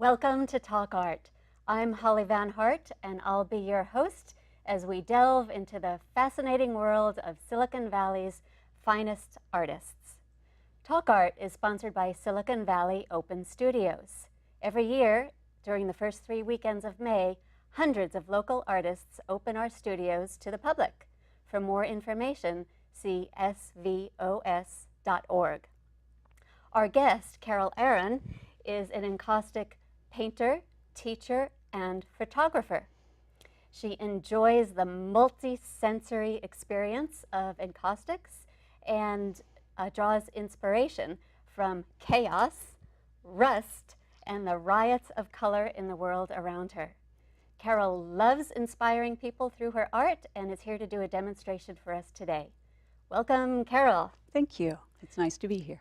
Welcome to TalkArt. I'm Holly Van Hart, and I'll be your host as we delve into the fascinating world of Silicon Valley's finest artists. TalkArt is sponsored by Silicon Valley Open Studios. Every year, during the first 3 weekends of May, hundreds of local artists open our studios to the public. For more information, see svos.org. Our guest, Carol Aaron, is an encaustic painter, teacher, and photographer. She enjoys the multi-sensory experience of encaustics and draws inspiration from chaos, rust, and the riots of color in the world around her. Carol loves inspiring people through her art and is here to do a demonstration for us today. Welcome, Carol. Thank you. It's nice to be here.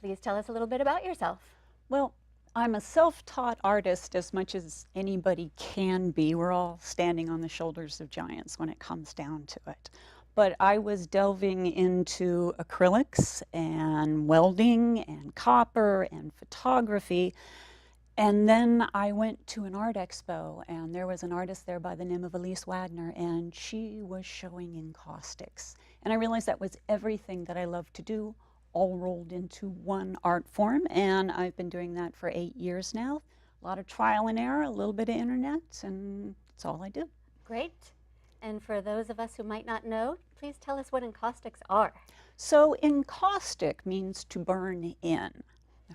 Please tell us a little bit about yourself. Well, I'm a self-taught artist as much as anybody can be. We're all standing on the shoulders of giants when it comes down to it. But I was delving into acrylics and welding and copper and photography. And then I went to an art expo, and there was an artist there by the name of Elise Wagner, and she was showing encaustics. And I realized that was everything that I love to do, all rolled into one art form, and I've been doing that for 8 years now. A lot of trial and error, a little bit of internet, and that's all I do. Great. And for those of us who might not know, please tell us what encaustics are. So encaustic means to burn in,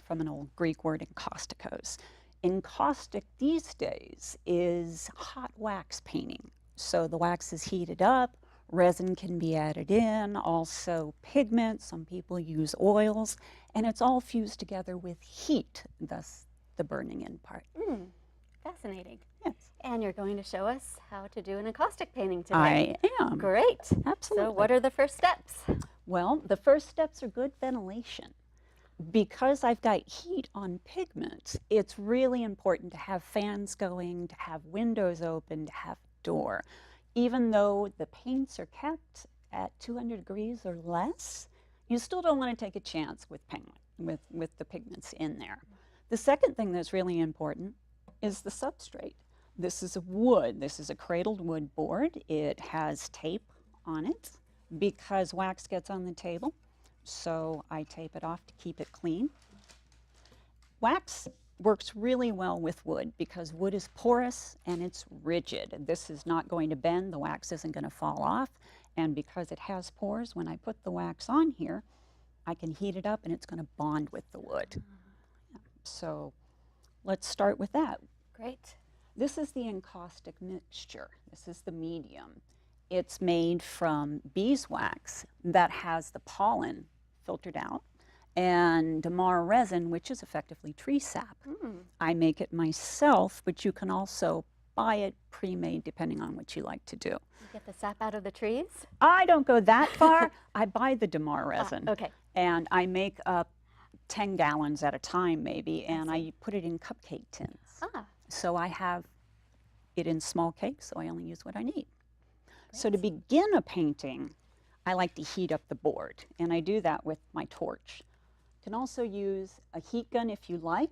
from an old Greek word encaustikos. Encaustic these days is hot wax painting. So the wax is heated up, resin can be added in, also pigment, some people use oils, and it's all fused together with heat, thus the burning in part. Fascinating. Yes. And you're going to show us how to do an encaustic painting today. I am. Great. Absolutely. So what are the first steps? Well, the first steps are good ventilation. Because I've got heat on pigment, it's really important to have fans going, to have windows open, to have a door. Even though the paints are kept at 200 degrees or less, you still don't want to take a chance with the pigments in there. The second thing that's really important is the substrate. This is a wood. This is a cradled wood board. It has tape on it because wax gets on the table. So I tape it off to keep it clean. Wax works really well with wood because wood is porous and it's rigid. This is not going to bend, the wax isn't going to fall off, and because it has pores, when I put the wax on here, I can heat it up and it's going to bond with the wood. So let's start with that. Great. This is the encaustic mixture. This is the medium. It's made from beeswax that has the pollen filtered out, and damar resin, which is effectively tree sap. I make it myself, but you can also buy it pre-made depending on what you like to do. You get the sap out of the trees? I don't go that far. I buy the damar resin. Okay. And I make up 10 gallons at a time maybe, and I put it in cupcake tins. So I have it in small cakes, so I only use what I need. Great. So to begin a painting, I like to heat up the board, and I do that with my torch. You can also use a heat gun if you like.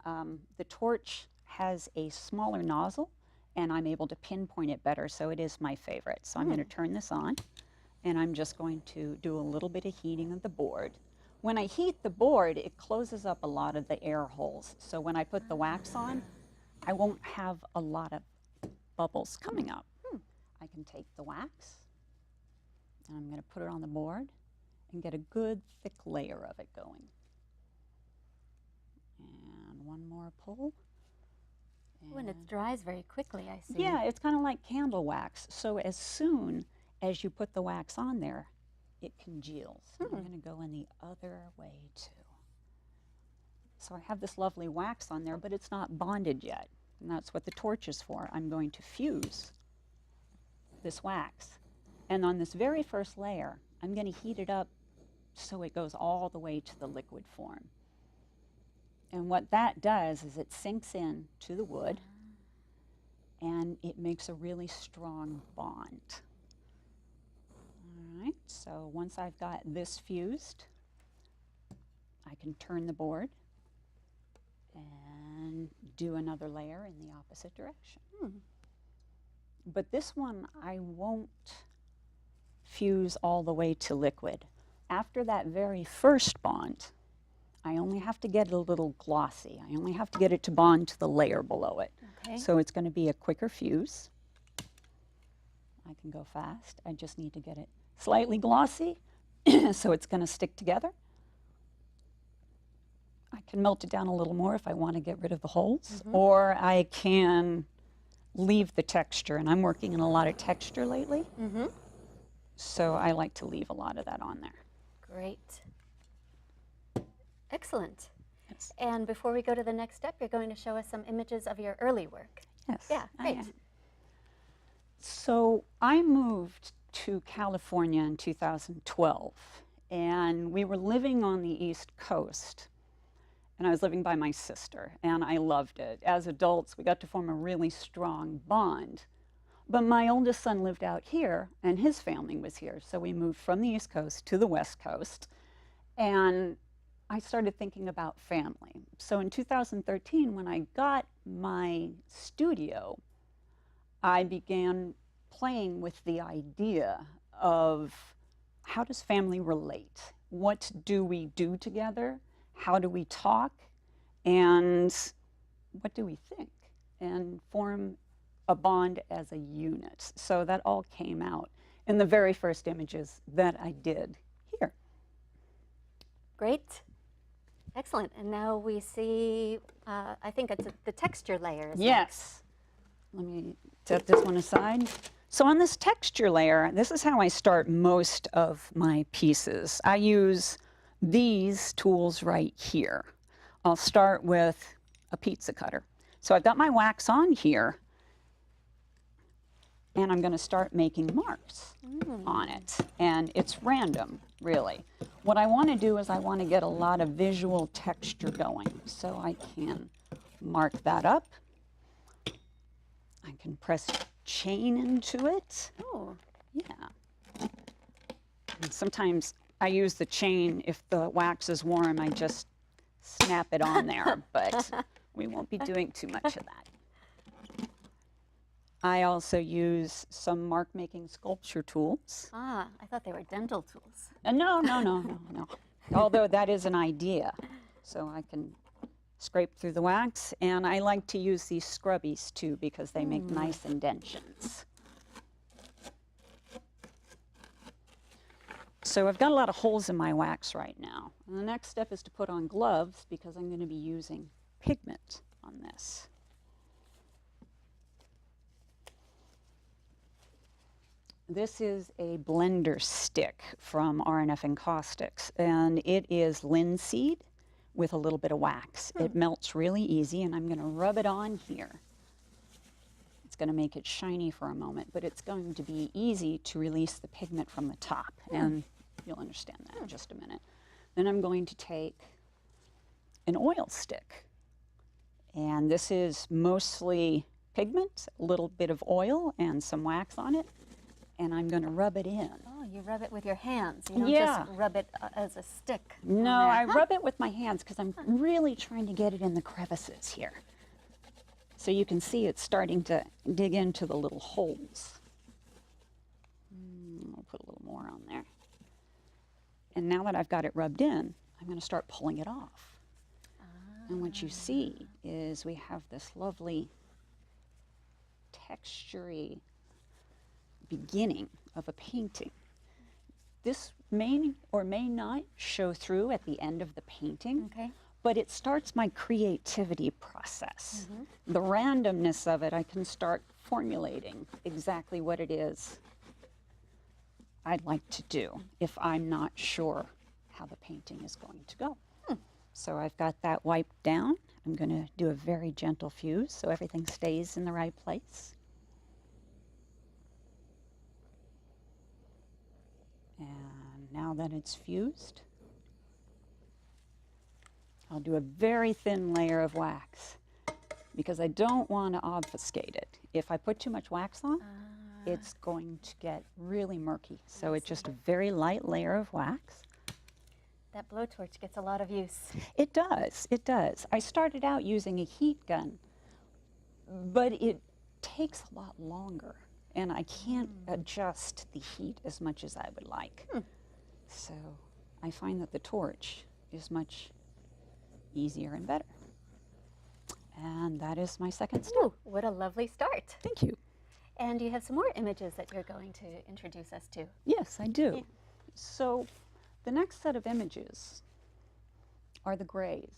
The torch has a smaller nozzle, and I'm able to pinpoint it better, so it is my favorite. So I'm going to turn this on, and I'm just going to do a little bit of heating of the board. When I heat the board, it closes up a lot of the air holes. So when I put the wax on, I won't have a lot of bubbles coming up. I can take the wax, and I'm going to put it on the board and get a good thick layer of it going. And one more pull. When it dries very quickly, I see. Yeah, it's kind of like candle wax. So as soon as you put the wax on there, it congeals. I'm going to go in the other way too. So I have this lovely wax on there, but it's not bonded yet. And that's what the torch is for. I'm going to fuse this wax. And on this very first layer, I'm going to heat it up so it goes all the way to the liquid form. And what that does is it sinks in to the wood, and it makes a really strong bond. All right, so once I've got this fused, I can turn the board. and do another layer in the opposite direction. But this one I won't fuse all the way to liquid. After that very first bond, I only have to get it a little glossy. I only have to get it to bond to the layer below it. Okay. So it's going to be a quicker fuse. I can go fast. I just need to get it slightly glossy so it's going to stick together. I can melt it down a little more if I want to get rid of the holes, or I can leave the texture, and I'm working in a lot of texture lately, so I like to leave a lot of that on there. Great. Excellent. Yes. And before we go to the next step, you're going to show us some images of your early work. Yes. Yeah, great. So I moved to California in 2012, and we were living on the East Coast, and I was living by my sister, and I loved it. As adults, we got to form a really strong bond. But my oldest son lived out here, and his family was here, so we moved from the East Coast to the West Coast, and I started thinking about family. So in 2013, when I got my studio, I began playing with the idea of how does family relate? What do we do together? How do we talk? And what do we think? And form a bond as a unit. So that all came out in the very first images that I did here. Great. Excellent. And now we see, I think it's the texture layers. Yes. Let me set this one aside. So on this texture layer, this is how I start most of my pieces. I use these tools right here. I'll start with a pizza cutter. So I've got my wax on here, and I'm going to start making marks on it. And it's random, really. What I want to do is I want to get a lot of visual texture going. So I can mark that up. I can press chain into it. Oh. Yeah. And sometimes I use the chain. If the wax is warm, I just snap it on there. But we won't be doing too much of that. I also use some mark-making sculpture tools. Ah, I thought they were dental tools. No. Although that is an idea. So I can scrape through the wax. And I like to use these scrubbies, too, because they make nice indentions. So I've got a lot of holes in my wax right now. And the next step is to put on gloves, because I'm going to be using pigment on this. This is a blender stick from R&F Encaustics, and it is linseed with a little bit of wax. It melts really easy, and I'm going to rub it on here. It's going to make it shiny for a moment, but it's going to be easy to release the pigment from the top, and you'll understand that in just a minute. Then I'm going to take an oil stick, and this is mostly pigment, a little bit of oil, and some wax on it. And I'm going to rub it in. Oh, you rub it with your hands. You don't just rub it as a stick. No, I rub it with my hands because I'm really trying to get it in the crevices here. So you can see it's starting to dig into the little holes. I'll put a little more on there. And now that I've got it rubbed in, I'm going to start pulling it off. And what you see is we have this lovely textury beginning of a painting. This may or may not show through at the end of the painting, but it starts my creativity process. The randomness of it, I can start formulating exactly what it is I'd like to do if I'm not sure how the painting is going to go. So I've got that wiped down. I'm going to do a very gentle fuse so everything stays in the right place. And now that it's fused, I'll do a very thin layer of wax because I don't want to obfuscate it. If I put too much wax on, it's going to get really murky. So it's just a very light layer of wax. That blowtorch gets a lot of use. It does, it does. I started out using a heat gun, but it takes a lot longer, and I can't adjust the heat as much as I would like. So I find that the torch is much easier and better. And that is my second step. Ooh, what a lovely start. Thank you. And you have some more images that you're going to introduce us to. Yes, I do. Yeah. So the next set of images are the grays.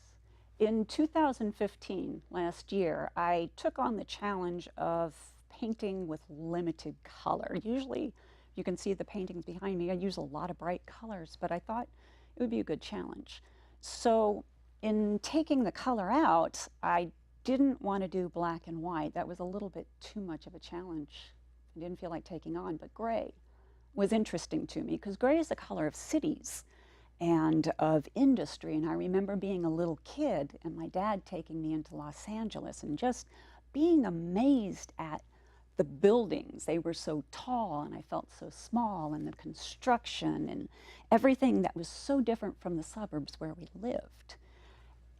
In 2015, last year, I took on the challenge of painting with limited color. Usually, you can see the paintings behind me. I use a lot of bright colors, but I thought it would be a good challenge. So in taking the color out, I didn't want to do black and white. That was a little bit too much of a challenge. I didn't feel like taking on, but gray was interesting to me because gray is the color of cities and of industry. And I remember being a little kid and my dad taking me into Los Angeles and just being amazed at the buildings. They were so tall and I felt so small, and the construction and everything that was so different from the suburbs where we lived.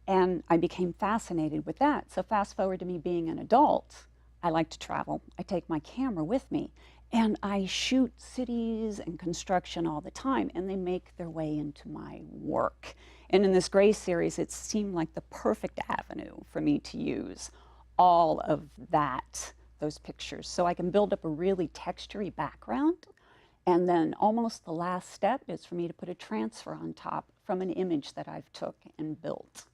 And I became fascinated with that. So fast forward to me being an adult, I like to travel. I take my camera with me and I shoot cities and construction all the time, and they make their way into my work. And in this gray series, it seemed like the perfect avenue for me to use all of those pictures. So I can build up a really textury background, and then almost the last step is for me to put a transfer on top from an image that I've took and built.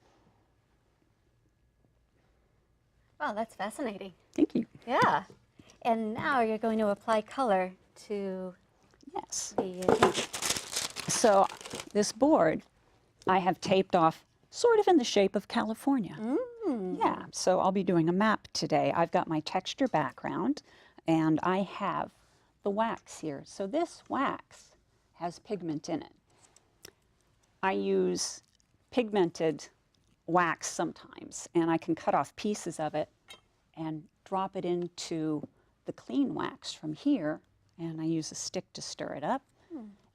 Wow, that's fascinating. Thank you. Yeah. And now you're going to apply color to Yes. the So this board I have taped off sort of in the shape of California. Yeah, so I'll be doing a map today. I've got my texture background and I have the wax here. So this wax has pigment in it. I use pigmented wax sometimes, and I can cut off pieces of it and drop it into the clean wax from here, and I use a stick to stir it up.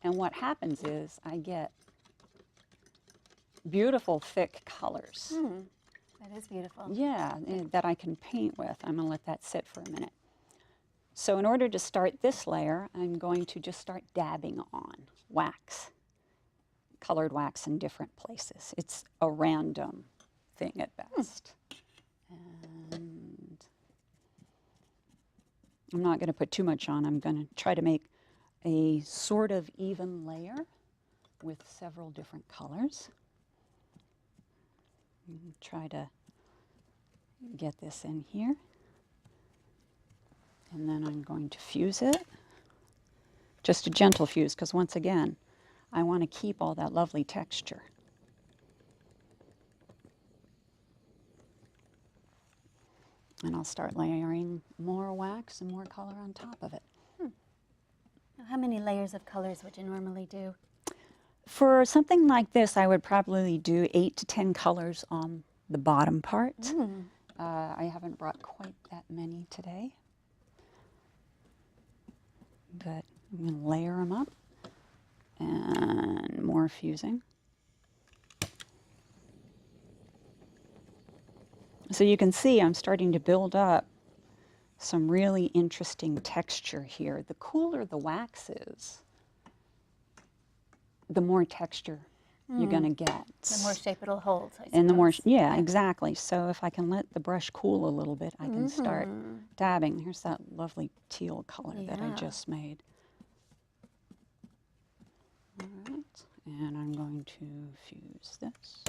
And what happens is I get beautiful thick colors. That is beautiful. Yeah, that I can paint with. I'm going to let that sit for a minute. So in order to start this layer, I'm going to just start dabbing on wax, colored wax in different places. It's a random thing at best. And I'm not going to put too much on. I'm going to try to make a sort of even layer with several different colors. Try to get this in here. And then I'm going to fuse it. Just a gentle fuse, because once again, I want to keep all that lovely texture. And I'll start layering more wax and more color on top of it. How many layers of colors would you normally do? For something like this, I would probably do 8 to 10 colors on the bottom part. I haven't brought quite that many today, but I'm going to layer them up and more fusing. So you can see I'm starting to build up some really interesting texture here. The cooler the wax is, the more texture you're going to get. The more shape it'll hold, I And the more, suppose. yeah, exactly. So if I can let the brush cool a little bit, I can start dabbing. Here's that lovely teal color that I Yeah. just made. All right, and I'm going to fuse this.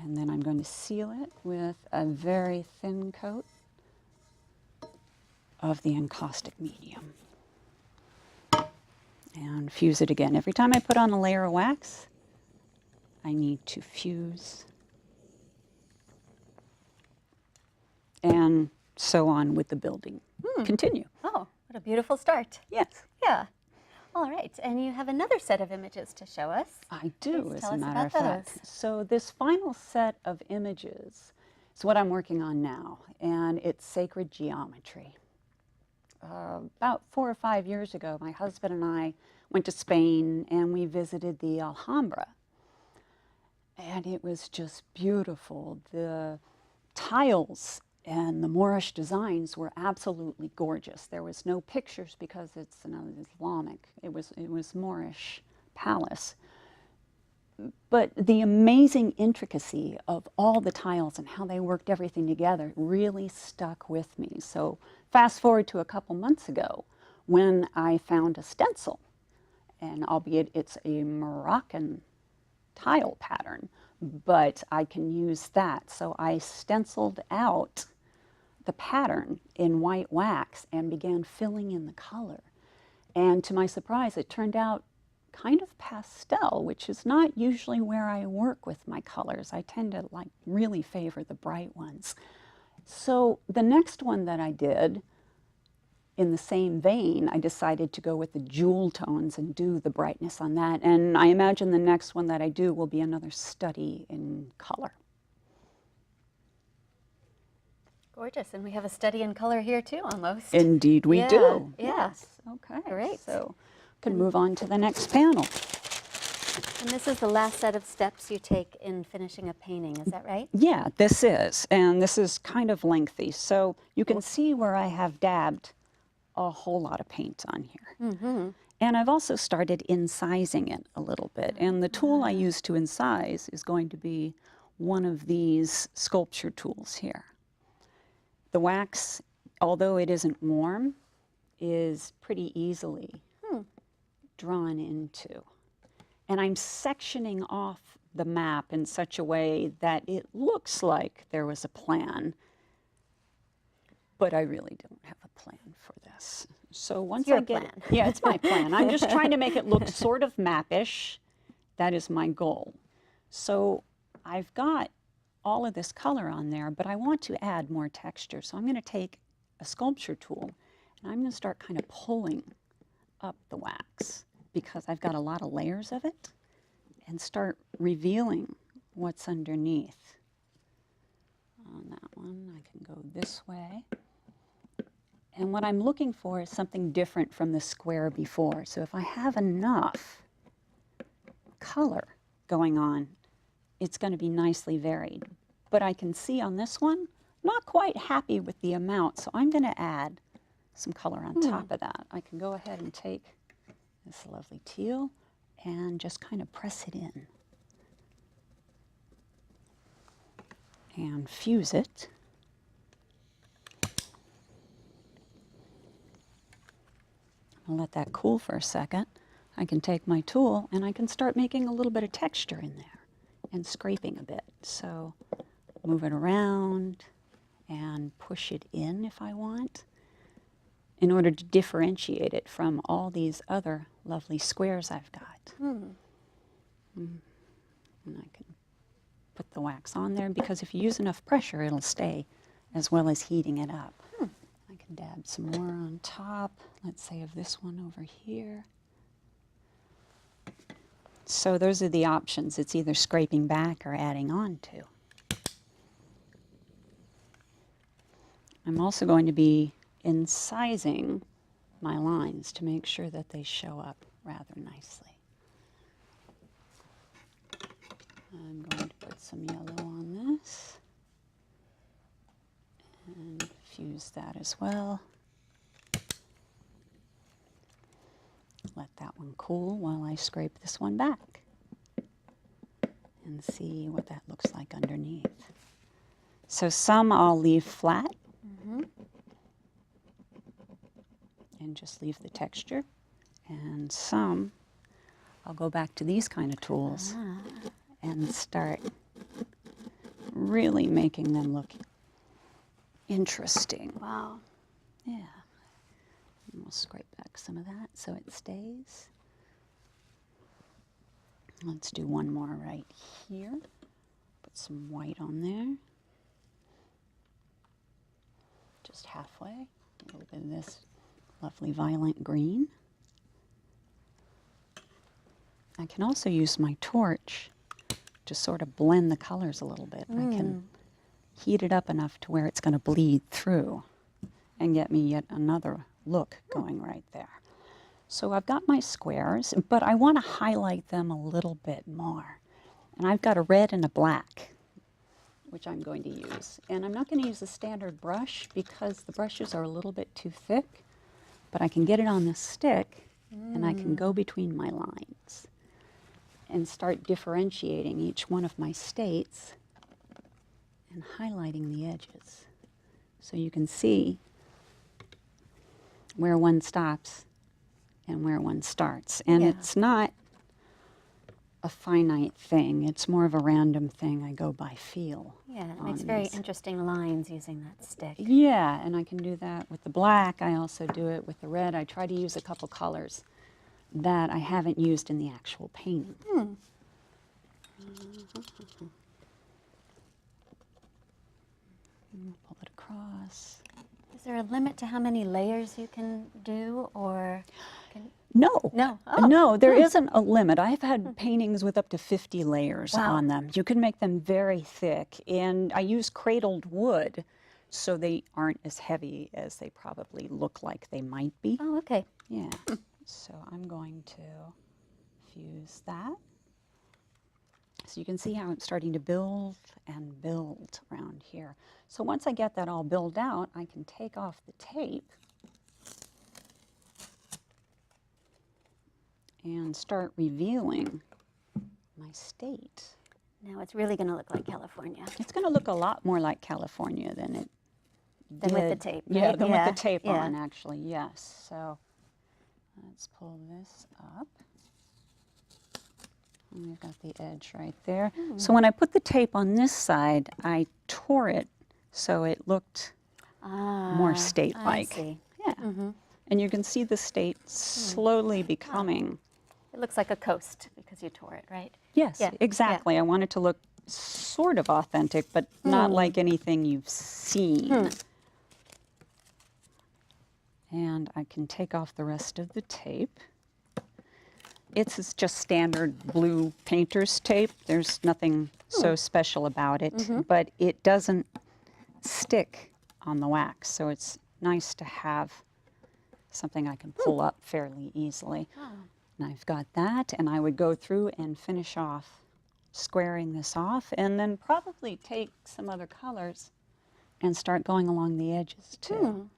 And then I'm going to seal it with a very thin coat of the encaustic medium. And fuse it again. Every time I put on a layer of wax, I need to fuse. And so on with the building. Continue. Oh, what a beautiful start. Yes. Yeah. All right, and you have another set of images to show us. I do, Please as tell a us matter of about fact. those. So this final set of images is what I'm working on now, and it's sacred geometry. about 4 or 5 years ago, my husband and I went to Spain and we visited the Alhambra. And it was just beautiful. The tiles and the Moorish designs were absolutely gorgeous. There was no pictures because it's an Islamic, it was Moorish palace. But the amazing intricacy of all the tiles and how they worked everything together really stuck with me. So fast forward to a couple months ago when I found a stencil, and albeit it's a Moroccan tile pattern, but I can use that. So I stenciled out the pattern in white wax and began filling in the color. And to my surprise, it turned out kind of pastel, which is not usually where I work with my colors. I tend to like really favor the bright ones. So the next one that I did, in the same vein, I decided to go with the jewel tones and do the brightness on that. And I imagine the next one that I do will be another study in color. Gorgeous. And we have a study in color here too, almost. Indeed we do. Yeah. Yes. Okay. Great. So can move on to the next panel. And this is the last set of steps you take in finishing a painting, is that right? Yeah, this is. And this is kind of lengthy. So you can see where I have dabbed a whole lot of paint on here. Mm-hmm. And I've also started incising it a little bit. And the tool I use to incise is going to be one of these sculpture tools here. The wax, although it isn't warm, is pretty easily drawn into. And I'm sectioning off the map in such a way that it looks like there was a plan, but I really don't have a plan for this. So once Your I get plan. Yeah, it's my plan. I'm just trying to make it look sort of mappish. That is my goal. So I've got all of this color on there, but I want to add more texture. So I'm going to take a sculpture tool and I'm going to start kind of pulling up the wax because I've got a lot of layers of it, and start revealing what's underneath. On that one, I can go this way. And what I'm looking for is something different from the square before. So if I have enough color going on, it's going to be nicely varied. But I can see on this one, not quite happy with the amount, so I'm going to add some color on top of that. I can go ahead and take this lovely teal and just kind of press it in and fuse it. I'll let that cool for a second. I can take my tool and I can start making a little bit of texture in there and scraping a bit. So move it around and push it in if I want, in order to differentiate it from all these other lovely squares I've got. And I can put the wax on there, because if you use enough pressure, it'll stay, as well as heating it up. I can dab some more on top, let's say of this one over here. So those are the options. It's either scraping back or adding on to. I'm also going to be incising my lines to make sure that they show up rather nicely. I'm going to put some yellow on this and fuse that as well. Let that one cool while I scrape this one back and see what that looks like underneath. So some I'll leave flat and just leave the texture, and some I'll go back to these kind of tools and start really making them look interesting. Wow. Yeah. And we'll scrape back some of that so it stays. Let's do one more right here. Put some white on there. Just halfway. A little bit of this lovely violent green. I can also use my torch to sort of blend the colors a little bit. I can heat it up enough to where it's going to bleed through and get me yet another look going right there. So I've got my squares, but I want to highlight them a little bit more. And I've got a red and a black, which I'm going to use. And I'm not going to use a standard brush because the brushes are a little bit too thick, but I can get it on the stick and I can go between my lines and start differentiating each one of my states and highlighting the edges. So you can see where one stops and where one starts. And it's not a finite thing. It's more of a random thing. I go by feel. Yeah, it makes very interesting lines using that stick. Yeah, and I can do that with the black. I also do it with the red. I try to use a couple colors that I haven't used in the actual painting. Pull it across. Is there a limit to how many layers you can do, or No. No. Oh. No, there isn't a limit. I've had paintings with up to 50 layers Wow. on them. You can make them very thick, and I use cradled wood so they aren't as heavy as they probably look like they might be. Oh, okay. Yeah. So I'm going to fuse that. So you can see how I'm starting to build and build around here. So once I get that all built out, I can take off the tape and start revealing my state. Now it's really going to look like California. It's going to look a lot more like California than it Than with the tape, Yeah, right? than with the tape Yeah. on, actually, yes. So let's pull this up. And we've got the edge right there. So when I put the tape on this side, I tore it so it looked more I state-like. see. Yeah. And you can see the state slowly becoming. It looks like a coast because you tore it, right? Yes, Yeah, exactly. I want it to look sort of authentic, but not like anything you've seen. And I can take off the rest of the tape. It's just standard blue painter's tape. There's nothing so special about it, but it doesn't stick on the wax, so it's nice to have something I can pull up fairly easily. And I've got that, and I would go through and finish off squaring this off, and then probably take some other colors and start going along the edges too.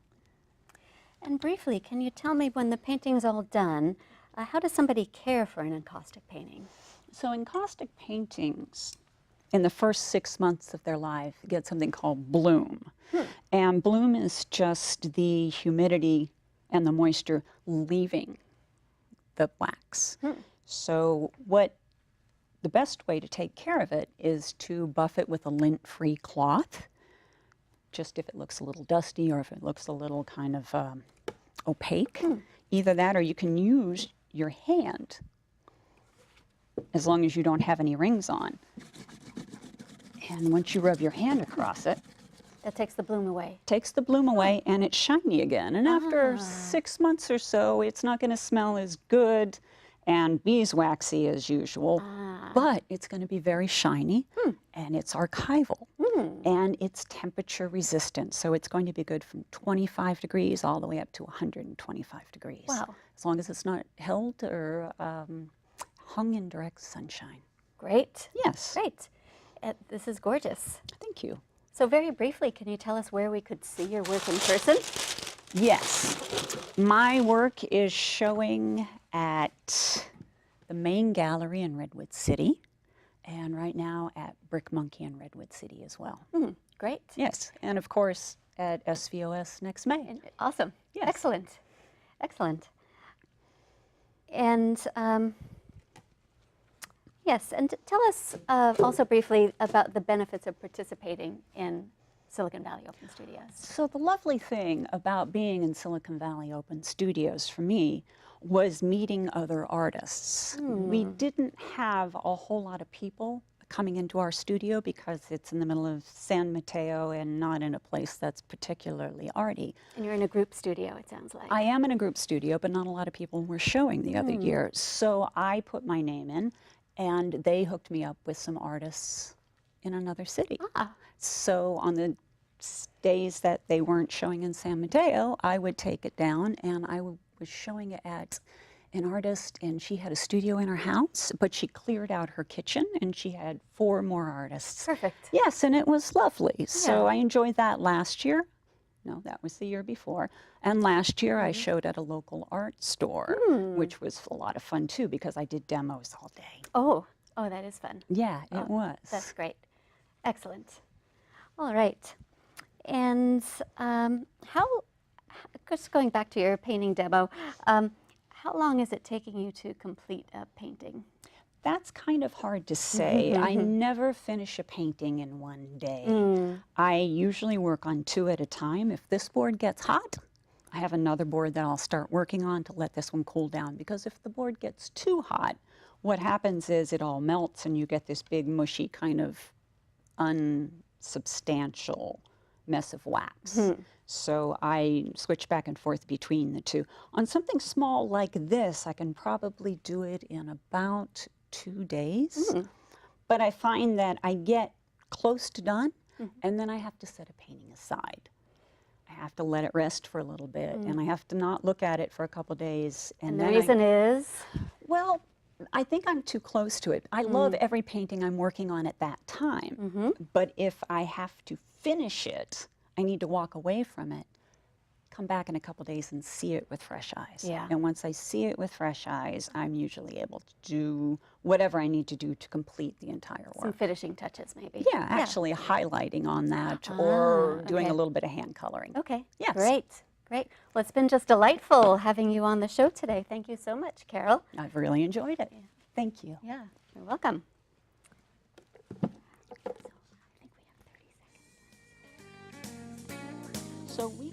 And briefly, can you tell me, when the painting's all done, how does somebody care for an encaustic painting? So encaustic paintings, in the first 6 months of their life, get something called bloom. And bloom is just the humidity and the moisture leaving the wax. So the best way to take care of it is to buff it with a lint-free cloth, just if it looks a little dusty or if it looks a little kind of opaque. Either that, or you can use your hand, as long as you don't have any rings on. And once you rub your hand across it, That takes the bloom away. takes the bloom away, and it's shiny again. And after 6 months or so, it's not going to smell as good and beeswaxy as usual, but it's going to be very shiny, and it's archival, and it's temperature resistant. So it's going to be good from 25 degrees all the way up to 125 degrees. Wow. As long as it's not held or hung in direct sunshine. Great. Yes. Great. This is gorgeous. Thank you. So very briefly, can you tell us where we could see your work in person? Yes. My work is showing at the main gallery in Redwood City, and right now at Brick Monkey in Redwood City as well. Great. Yes, and of course at SVOS next May. Awesome. Yes. Excellent. Excellent. And yes, and tell us also briefly about the benefits of participating in Silicon Valley Open Studios. So the lovely thing about being in Silicon Valley Open Studios for me was meeting other artists. We didn't have a whole lot of people coming into our studio because it's in the middle of San Mateo and not in a place that's particularly arty. And you're in a group studio, it sounds like. I am in a group studio, but not a lot of people were showing the other year. So I put my name in, and they hooked me up with some artists in another city. So on the days that they weren't showing in San Mateo, I would take it down, and I was showing it at an artist, and she had a studio in her house, but she cleared out her kitchen, and she had 4 more artists. Perfect. Yes, and it was lovely. So Yeah. I enjoyed that last year. No, that was the year before. And last year I showed at a local art store, which was a lot of fun too, because I did demos all day. Oh, that is fun. Yeah, it was. That's great. Excellent. All right. And just going back to your painting demo, how long is it taking you to complete a painting? That's kind of hard to say. I never finish a painting in one day. I usually work on 2 at a time. If this board gets hot, I have another board that I'll start working on to let this one cool down, because if the board gets too hot, what happens is it all melts and you get this big mushy kind of unsubstantial mess of wax. So I switch back and forth between the 2. On something small like this, I can probably do it in about 2 days. But I find that I get close to done, and then I have to set a painting aside. I have to let it rest for a little bit, and I have to not look at it for a couple days. And the reason is? Well, I think I'm too close to it. I love every painting I'm working on at that time. But if I have to finish it, I need to walk away from it, come back in a couple days and see it with fresh eyes. Yeah. And once I see it with fresh eyes, I'm usually able to do whatever I need to do to complete the entire work. Some finishing touches, maybe. Yeah, actually highlighting on that, or doing a little bit of hand coloring. Okay. Yes. Great. Great. Well, it's been just delightful having you on the show today. Thank you so much, Carol. I've really enjoyed it. Thank you. Yeah, you're welcome. So we